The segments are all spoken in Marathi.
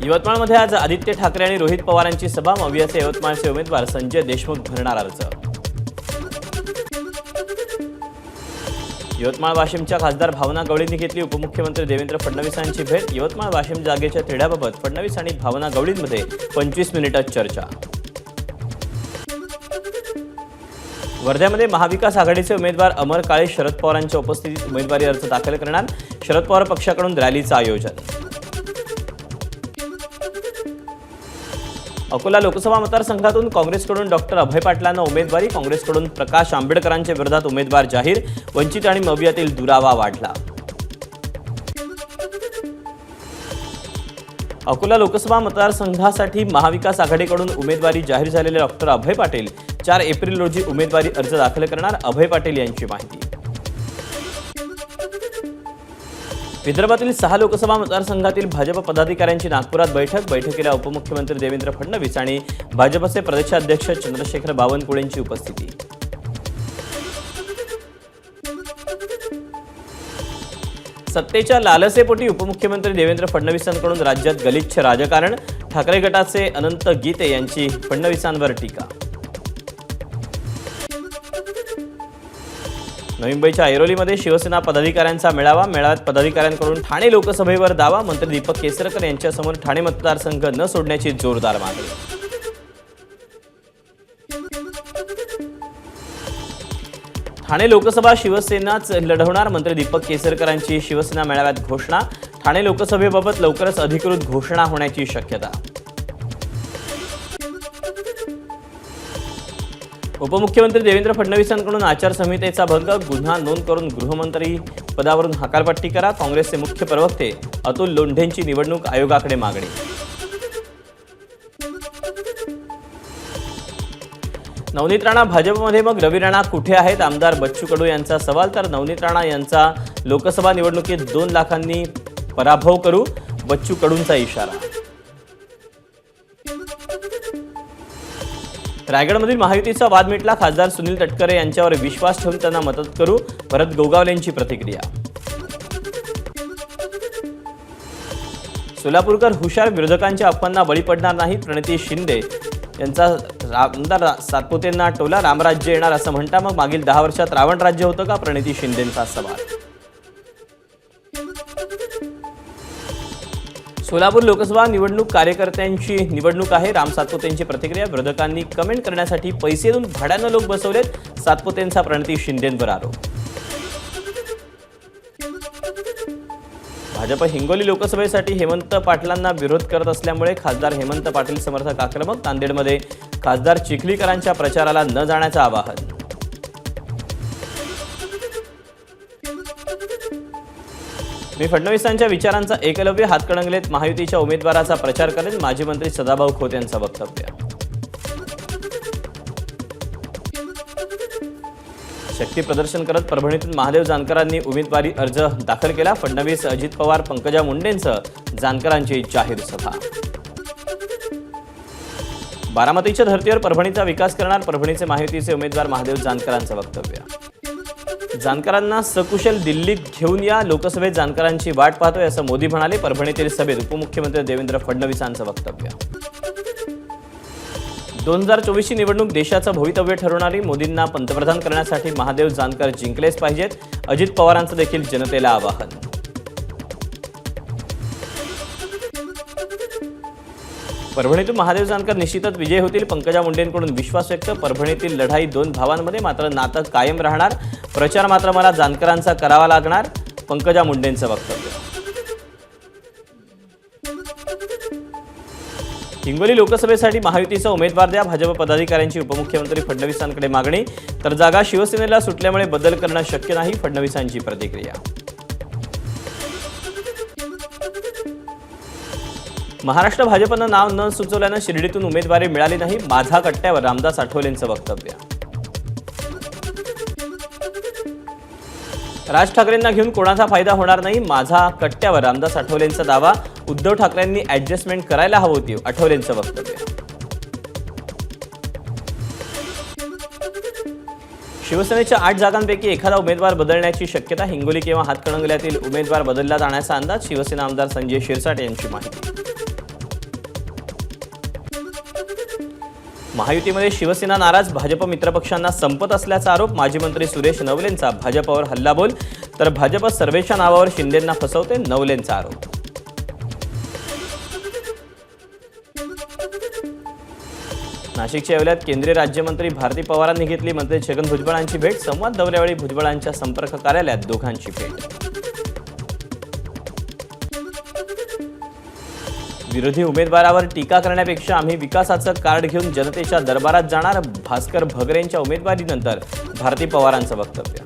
यवतमाळमध्ये आज आदित्य ठाकरे आणि रोहित पवारांची सभा. मवियाचे यवतमाळचे उमेदवार संजय देशमुख भरणार अर्ज. यवतमाळ वाशिमच्या खासदार भावना गवळींनी घेतली उपमुख्यमंत्री देवेंद्र फडणवीसांची भेट. यवतमाळ वाशिम जागेच्या तिढ्याबाबत फडणवीस आणि भावना गवळींमध्ये 25 मिनिटात चर्चा. वर्ध्यामध्ये महाविकास आघाडीचे उमेदवार अमर काळे शरद पवारांच्या उपस्थितीत उमेदवारी अर्ज दाखल करणार. शरद पवार पक्षाकडून रॅलीचं आयोजन. अकोला लोकसभा मतदारसंघातून काँग्रेसकडून डॉक्टर अभय पाटलांना उमेदवारी. काँग्रेसकडून प्रकाश आंबेडकरांच्या विरोधात उमेदवार जाहीर. वंचित आणि मवियातील दुरावा वाढला. अकोला लोकसभा मतदारसंघासाठी महाविकास आघाडीकडून उमेदवारी जाहीर झालेले डॉक्टर अभय पाटील 4 एप्रिल रोजी उमेदवारी अर्ज दाखल करणार. अभय पाटील यांची माहिती. विदर्भातील 6 लोकसभा मतदारसंघातील भाजप पदाधिकाऱ्यांची नागपुरात बैठक. बैठकीला उपमुख्यमंत्री देवेंद्र फडणवीस आणि भाजपचे प्रदेशाध्यक्ष चंद्रशेखर बावनकुळेंची उपस्थिती. सत्तेच्या लालसेपोटी उपमुख्यमंत्री देवेंद्र फडणवीसांकडून राज्यात गलिच्छ राजकारण. ठाकरे गटाचे अनंत गीते यांची फडणवीसांवर टीका. नवी मुंबईच्या ऐरोलीमध्ये शिवसेना पदाधिकाऱ्यांचा मेळावा. मेळाव्यात पदाधिकाऱ्यांकडून ठाणे लोकसभेवर दावा. मंत्री दीपक केसरकर यांच्यासमोर ठाणे मतदारसंघ न सोडण्याची जोरदार मागणी. ठाणे लोकसभा शिवसेनाच लढवणार. मंत्री दीपक केसरकरांची शिवसेना मेळाव्यात घोषणा. ठाणे लोकसभेबाबत लवकरच अधिकृत घोषणा होण्याची शक्यता. उपमुख्यमंत्री देवेंद्र फडणवीसांकडून आचारसंहितेचा भंग. गुन्हा नोंद करून गृहमंत्री पदावरून हकालपट्टी करा. काँग्रेसचे मुख्य प्रवक्ते अतुल लोंढेंची निवडणूक आयोगाकडे मागणी. नवनीत राणा भाजपमध्ये मग रवी राणा कुठे आहेत? आमदार बच्चू कडू यांचा सवाल. तर नवनीत राणा यांचा लोकसभा निवडणुकीत 2 लाखांनी पराभव करू, बच्चू कडूंचा इशारा. रायगडमधील महायुतीचा वाद मिटला. खासदार सुनील तटकरे यांच्यावर विश्वास ठेवून त्यांना मदत करू, भरत गोगावलेंची प्रतिक्रिया. सोलापूरकर हुशार, विरोधकांच्या अफवांना बळी पडणार नाही. प्रणिती शिंदे यांचा आमदार सातपुतेंना टोला. रामराज्य येणार असं म्हणता मग मागील 10 वर्षात रावण राज्य होतं का? प्रणिती शिंदेंचा सवाल. सोलापूर लोकसभा निवडणूक कार्यकर्त्यांची निवडणूक आहे. राम सातपुतेंची प्रतिक्रिया. विरोधकांनी कमेंट करण्यासाठी पैसे देऊन भाड्यानं लोक बसवलेत. सातपुतेंचा प्रणिती शिंदेंवर आरोप. भाजप हिंगोली लोकसभेसाठी हेमंत पाटलांना विरोध करत असल्यामुळे खासदार हेमंत पाटील समर्थक आक्रमक. नांदेडमध्ये खासदार चिखलीकरांच्या प्रचाराला न जाण्याचं आवाहन. मी फडणवीसांच्या विचारांचा एकलव्य, हातकणंगलेत महायुतीच्या उमेदवाराचा प्रचार करेन. माजी मंत्री सदाभाऊ खोत यांचं वक्तव्य. शक्ती प्रदर्शन करत परभणीतून महादेव जानकरांनी उमेदवारी अर्ज दाखल केला. फडणवीस, अजित पवार, पंकजा मुंडेंसह जानकरांची जाहीर सभा. बारामतीच्या धर्तीवर परभणीचा विकास करणार. परभणीचे महायुतीचे उमेदवार महादेव जानकरांचं वक्तव्य. जानकरांना सकुशल दिल्लीत घेऊन या. लोकसभेत जानकरांची वाट पाहतोय असं मोदी म्हणाले. परभणीतील सभेत उपमुख्यमंत्री देवेंद्र फडणवीसांचं वक्तव्य. 2024ची निवडणूक देशाचं भवितव्य ठरवणारी. मोदींना पंतप्रधान करण्यासाठी महादेव जानकर जिंकलेच पाहिजेत. अजित पवारांचं देखील जनतेला आवाहन. परभणीतून महादेव जानकर निश्चितच विजय होतील. पंकजा मुंडेंकडून विश्वास व्यक्त. परभणीतील लढाई 2 भावांमध्ये, मात्र नातं कायम राहणार. प्रचार मात्र मला जानकरांचा करावा लागणार. पंकजा मुंडेंचं वक्तव्य. हिंगोली लोकसभेसाठी महायुतीचा उमेदवार द्या. भाजप पदाधिकाऱ्यांची उपमुख्यमंत्री फडणवीसांकडे मागणी. तर जागा शिवसेनेला सुटल्यामुळे बदल करणं शक्य नाही. फडणवीसांची प्रतिक्रिया. महाराष्ट्र भाजपनं नाव न सुचवल्यानं शिर्डीतून उमेदवारी मिळाली नाही. माझा कट्ट्यावर रामदास आठवलेंचं वक्तव्य. राज ठाकरेंना घेऊन कोणाचा फायदा होणार नाही. माझा कट्ट्यावर रामदास आठवलेंचा दावा. उद्धव ठाकरेंनी ऍडजस्टमेंट करायला हवी होती, आठवलेंचं वक्तव्य. शिवसेनेच्या 8 जागांपैकी एखादा उमेदवार बदलण्याची शक्यता. हिंगोली किंवा हातकणंगल्यातील उमेदवार बदलला जाण्याचा अंदाज. शिवसेना आमदार संजय शिरसाट यांची माहिती. महायुतीमध्ये शिवसेना नाराज, भाजप मित्रपक्षांना संपत असल्याचा आरोप. माजी मंत्री सुरेश नवलेंचा भाजपवर हल्लाबोल, तर भाजप सर्वेच्या नावावर शिंदेंना फसवते, नवलेंचा आरोप. नाशिकच्या येवल्यात केंद्रीय राज्यमंत्री भारती पवारांनी घेतली मंत्री छगन भुजबळांची भेट. संवाद दौऱ्यावेळी भुजबळांच्या संपर्क कार्यालयात दोघांची भेट. विरोधी उमेदवारावर टीका करण्यापेक्षा आम्ही विकासाचं कार्ड घेऊन जनतेच्या दरबारात जाणार, भास्कर भगरेंच्या उमेदवारीनंतर भारती पवारांचं वक्तव्य.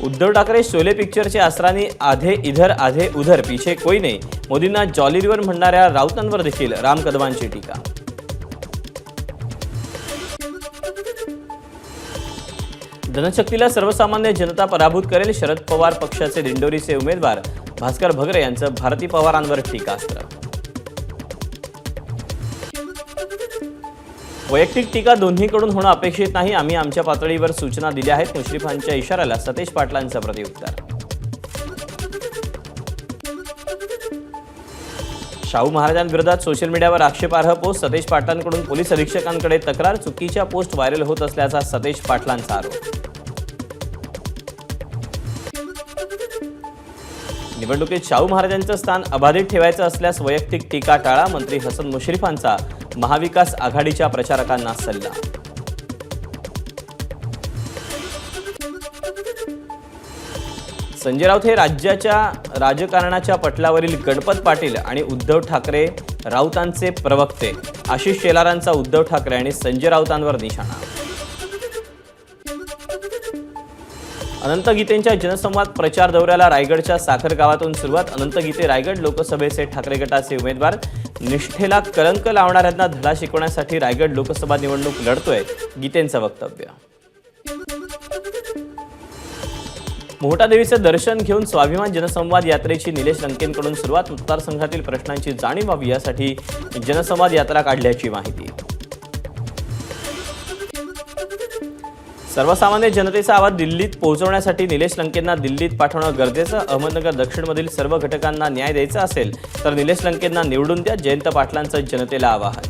उद्धव ठाकरे शोले पिक्चरचे आसरानी आधे इधर आधे उधर पीछे कोई नहीं, मोदींना जॉलीवर म्हणणाऱ्या राऊतांवर देखील राम कदमांची टीका. जनशक्तीला सर्वसामान्य जनता पराभूत करेल, शरद पवार पक्षाचे दिंडोरीचे उमेदवार भास्कर भगरे यांचं भारती पवारांवर टीकास्त्र. वैयक्तिक टीका दोन्हीकडून होणं अपेक्षित नाही, आम्ही आमच्या पातळीवर सूचना दिल्या आहेत, मुश्रीफांच्या इशाऱ्याला सतेज पाटलांचं प्रत्युत्तर. शाहू महाराजांविरोधात सोशल मीडियावर आक्षेपार्ह पोस्ट, सतेज पाटलांकडून पोलीस अधीक्षकांकडे तक्रार, चुकीच्या पोस्ट व्हायरल होत असल्याचा सतेज पाटलांचा आरोप. निवडणुकीत शाहू महाराजांचं स्थान अबाधित ठेवायचं असल्यास वैयक्तिक टीका टाळा, मंत्री हसन मुश्रीफांचा महाविकास आघाडीच्या प्रचारकांना सल्ला. संजय राऊत हे राज्याच्या राजकारणाच्या पटलावरील गणपत पाटील आणि उद्धव ठाकरे राऊतांचे प्रवक्ते. आशिष शेलारांचा उद्धव ठाकरे आणि संजय राऊतांवर निशाणा. अनंत गीतेंच्या जनसंवाद प्रचार दौऱ्याला रायगडच्या साखर गावातून सुरुवात. अनंत गीते रायगड लोकसभेचे ठाकरे गटाचे उमेदवार. निष्ठेला कलंक लावणाऱ्यांना धडा शिकवण्यासाठी रायगड लोकसभा निवडणूक लढतोय, गीतेंचं वक्तव्य. मोहटा देवीचं दर्शन घेऊन स्वाभिमान जनसंवाद यात्रेची निलेश लंकेंकडून सुरुवात. मतदारसंघातील प्रश्नांची जाणीव व्हावी यासाठी जनसंवाद यात्रा काढल्याची माहिती. सर्वसामान्य जनतेचा आवाज दिल्लीत पोहोचवण्यासाठी निलेश लंकेंना दिल्लीत पाठवणं गरजेचं. अहमदनगर दक्षिणमधील सर्व घटकांना न्याय द्यायचा असेल तर निलेश लंकेंना निवडून द्या, जयंत पाटलांचं जनतेला आवाहन.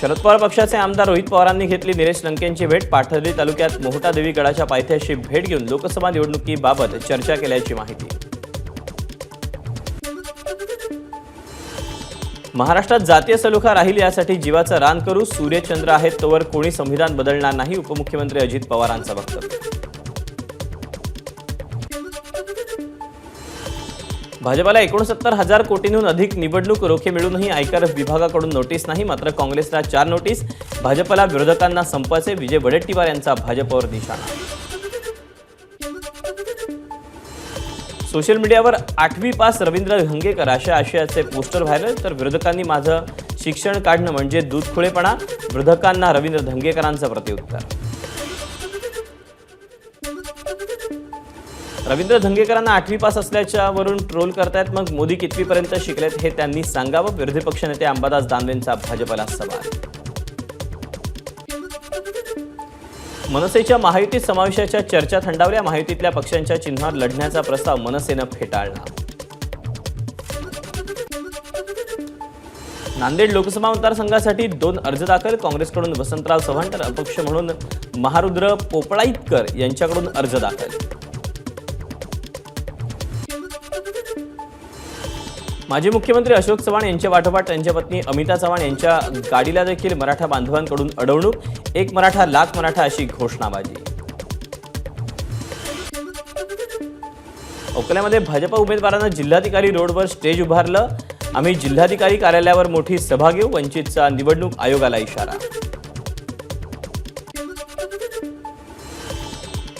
शरद पवार पक्षाचे आमदार रोहित पवारांनी घेतली निलेश लंकेंची भेट. पाथर्डी तालुक्यात मोहटा देवी गडाच्या पायथ्याशी भेट घेऊन लोकसभा निवडणुकीबाबत चर्चा केल्याची माहिती. महाराष्ट्रात जातीय सलोखा राहील यासाठी जीवाचं रान करू, सूर्यचंद्र आहेत तोवर कोणी संविधान बदलणार नाही, उपमुख्यमंत्री अजित पवारांचं वक्तव्य. भाजपला 69,000 कोटींहून अधिक निवडणूक रोखे मिळूनही आयकर विभागाकडून नोटीस नाही. मात्र काँग्रेसला 4 नोटीस. भाजपला विरोधकांना संपाचे, विजय वडेट्टीवार यांचा भाजपवर निशाणा. सोशल मीडियावर 8वी पास रवींद्र धंगेकर अशा आशयाचे पोस्टर व्हायरल, तर विरोधकांनी माझं शिक्षण काढणं म्हणजे दूधखोळेपणा, विरोधकांना रवींद्र धंगेकरांचं प्रत्युत्तर. रवींद्र धंगेकरांना 8वी पास असल्याच्यावरून ट्रोल करतायत, मग मोदी कितवीपर्यंत शिकलेत हे त्यांनी सांगावं. विरोधी पक्षनेते अंबादास दानवेंचा भाजपला सवाल. मनसेच्या महायुतीत समावेशाच्या चर्चा थंडावल्या. महायुतीतल्या पक्षांच्या चिन्हावर लढण्याचा प्रस्ताव मनसेनं फेटाळला. नांदेड लोकसभा मतदारसंघासाठी 2 अर्ज दाखल. काँग्रेसकडून वसंतराव चव्हाण तर अपक्ष म्हणून महारुद्र पोपळाईतकर यांच्याकडून अर्ज दाखल. माजी मुख्यमंत्री अशोक चव्हाण यांच्या पाठोपाठ त्यांच्या पत्नी अमिता चव्हाण यांच्या गाडीला देखील मराठा बांधवांकडून अडवणूक. 1 मराठा लाख मराठा अशी घोषणाबाजी. अकोल्यामध्ये भाजप उमेदवारांना जिल्हाधिकारी रोडवर स्टेज उभारलं. आम्ही जिल्हाधिकारी कार्यालयावर मोठी सभा घेऊ, वंचितचा निवडणूक आयोगाला इशारा.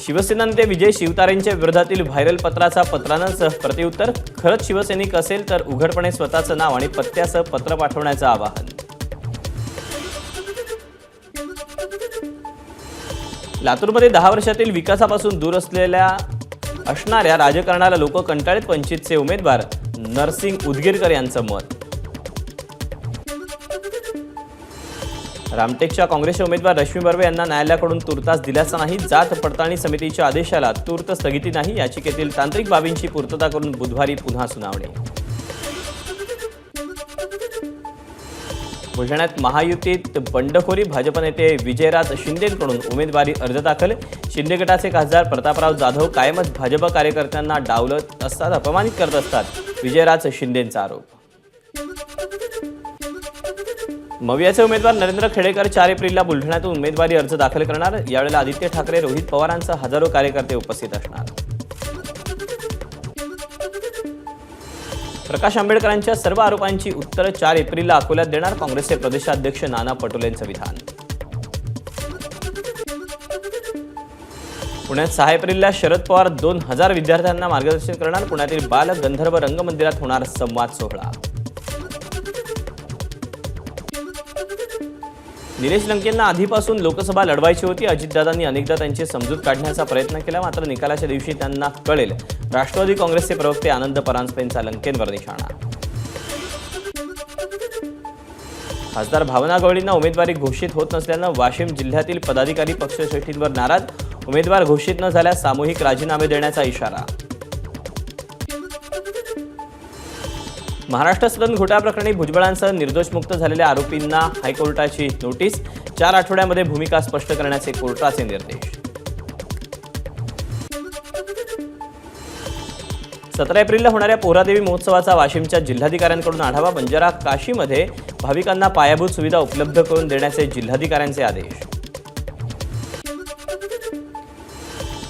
शिवसेना नेते विजय शिवतारेंच्या विरोधातील व्हायरल पत्राचा पत्रानं प्रत्युत्तर. खरंच शिवसैनिक असेल तर उघडपणे स्वतःचं नाव आणि पत्त्यासह पत्र पाठवण्याचं आवाहन. लातूरमध्ये 10 वर्षातील विकासापासून दूर असणाऱ्या राजकारणाला लोक कंटाळीत, वंचितचे उमेदवार नरसिंग उदगीरकर यांचं मत. रामटेकच्या काँग्रेसचे उमेदवार रश्मी बर्वे यांना न्यायालयाकडून तुर्तास दिलासा नाही. जात पडताळणी समितीच्या आदेशाला तूर्त स्थगिती नाही. याचिकेतील तांत्रिक बाबींची पूर्तता करून बुधवारी पुन्हा सुनावणी. बुलढाण्यात महायुतीत बंडखोरी. भाजप नेते विजयराज शिंदेंकडून उमेदवारी अर्ज दाखल. शिंदे गटाचे खासदार प्रतापराव जाधव कायमच भाजप कार्यकर्त्यांना डावलत असतात, अपमानित करत असतात. विजयराज शिंदेंचा आरोप. मवियाचे उमेदवार नरेंद्र खेडेकर 4 एप्रिलला बुलढाण्यातून उमेदवारी अर्ज दाखल करणार. यावेळेला आदित्य ठाकरे, रोहित पवारांसह हजारो कार्यकर्ते उपस्थित असणार. प्रकाश आंबेडकरांच्या सर्व आरोपांची उत्तरं 4 एप्रिलला अकोल्यात देणार. काँग्रेसचे प्रदेशाध्यक्ष नाना पटोलेंचं विधान. पुण्यात 6 एप्रिलला शरद पवार 2000 विद्यार्थ्यांना मार्गदर्शन करणार. पुण्यातील बाल गंधर्व रंगमंदिरात होणार संवाद सोहळा. निलेश लंकेंना आधीपासून लोकसभा लढवायची होती. अजितदादांनी अनेकदा त्यांची समजूत काढण्याचा प्रयत्न केला, मात्र निकालाच्या दिवशी त्यांना कळेल. राष्ट्रवादी काँग्रेसचे प्रवक्ते आनंद परांजपेंचा लंकेंवर निशाणा. खासदार भावना गवळींना उमेदवारी घोषित होत नसल्यानं वाशिम जिल्ह्यातील पदाधिकारी पक्षश्रेष्ठींवर नाराज. उमेदवार घोषित न झाल्यास सामूहिक राजीनामे देण्याचा इशारा. महाराष्ट्र सदन घोटाळा प्रकरणी भुजबळांसह निर्दोष मुक्त झालेल्या आरोपींना हायकोर्टाची नोटीस. 4 आठवड्यामध्ये भूमिका स्पष्ट करण्याचे कोर्टाचे निर्देश. 17 एप्रिलला होणाऱ्या पोहरादेवी महोत्सवाचा वाशिमच्या जिल्हाधिकाऱ्यांकडून आढावा. बंजारा काशीमध्ये भाविकांना पायाभूत सुविधा उपलब्ध करून देण्याचे जिल्हाधिकाऱ्यांचे आदेश.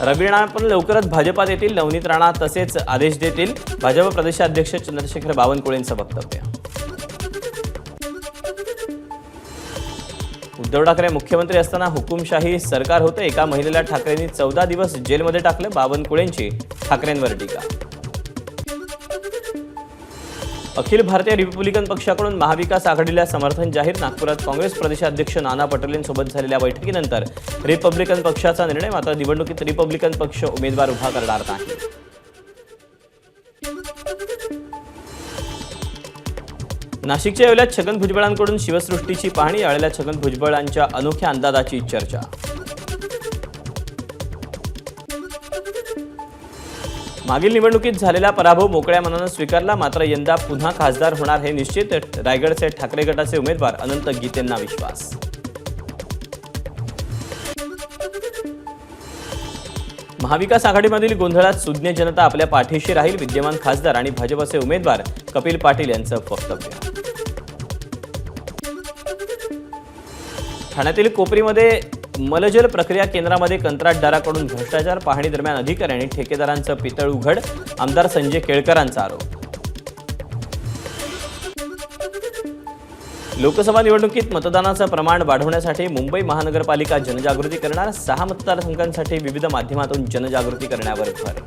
रवी राणा पण लवकरच भाजपात येतील. नवनीत राणा तसेच आदेश देतील. भाजप प्रदेशाध्यक्ष चंद्रशेखर बावनकुळेंचं वक्तव्य. उद्धव ठाकरे मुख्यमंत्री असताना हुकुमशाही सरकार होतं. एका महिलेला ठाकरेंनी 14 दिवस जेलमध्ये टाकलं. बावनकुळेंची ठाकरेंवर टीका. अखिल भारतीय रिपब्लिकन पक्षाकडून महाविकास आघाडीला समर्थन जाहीर. नागपुरात काँग्रेस प्रदेशाध्यक्ष नाना पटोलेंसोबत झालेल्या बैठकीनंतर रिपब्लिकन पक्षाचा निर्णय. मात्र निवडणुकीत रिपब्लिकन पक्ष उमेदवार उभा करणार नाही. नाशिकच्या येवल्यात छगन भुजबळांकडून शिवसृष्टीची पाहणी. यावेळेला छगन भुजबळांच्या अनोख्या अंदाजाची चर्चा. मागील निवडणुकीत झालेला पराभव मोकळ्या मनानं स्वीकारला. मात्र यंदा पुन्हा खासदार होणार हे निश्चित. रायगडचे ठाकरे गटाचे उमेदवार अनंत गीतेंना विश्वास. महाविकास आघाडीमधील गोंधळात सुज्ञ जनता आपल्या पाठीशी राहील. विद्यमान खासदार आणि भाजपचे उमेदवार कपिल पाटील यांचं वक्तव्य. ठाण्यातील कोपरीमध्ये मलजल प्रक्रिया केंद्रामध्ये कंत्राटदाराकडून भ्रष्टाचार. पाहणी दरम्यान अधिकारी आणि ठेकेदारांचं पितळ उघड. आमदार संजय केळकरांचा आरोप. लोकसभा निवडणुकीत मतदानाचं प्रमाण वाढवण्यासाठी मुंबई महानगरपालिका जनजागृती करणार. 6 मतदारसंघांसाठी विविध माध्यमातून जनजागृती करण्यावर भर.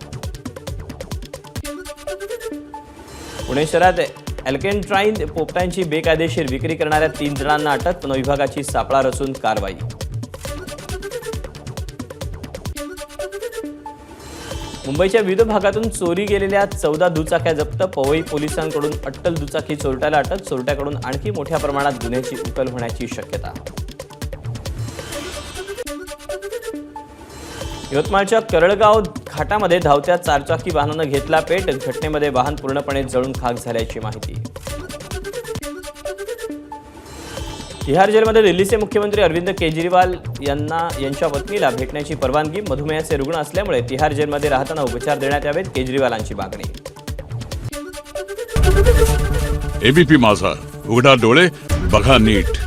पुणे शहरात अल्केन्ट्राईन पोपटांची बेकायदेशीर विक्री करणाऱ्या 3 जणांना अटक. वनविभागाची सापळा रचून कारवाई. मुंबईच्या विविध भागातून चोरी गेलेल्या 14 दुचाक्या जप्त. पवई पोलिसांकडून अट्टल दुचाकी चोरट्याला अटक. चोरट्याकडून आणखी मोठ्या प्रमाणात गुन्ह्याची उकल होण्याची शक्यता. यवतमाळच्या करळगाव घाटामध्ये धावत्या 4 चाकी वाहनानं घेतला पेट. घटनेमध्ये वाहन पूर्णपणे जळून खाक झाल्याची माहिती. तिहार जेलमध्ये दिल्लीचे मुख्यमंत्री अरविंद केजरीवाल यांच्या पत्नीला भेटण्याची परवानगी. मधुमेहाचे रुग्ण असल्यामुळे तिहार जेलमध्ये राहताना उपचार देण्यात यावेत, केजरीवालांची मागणी. एबीपी माझा, उघडा डोळे बघा नीट.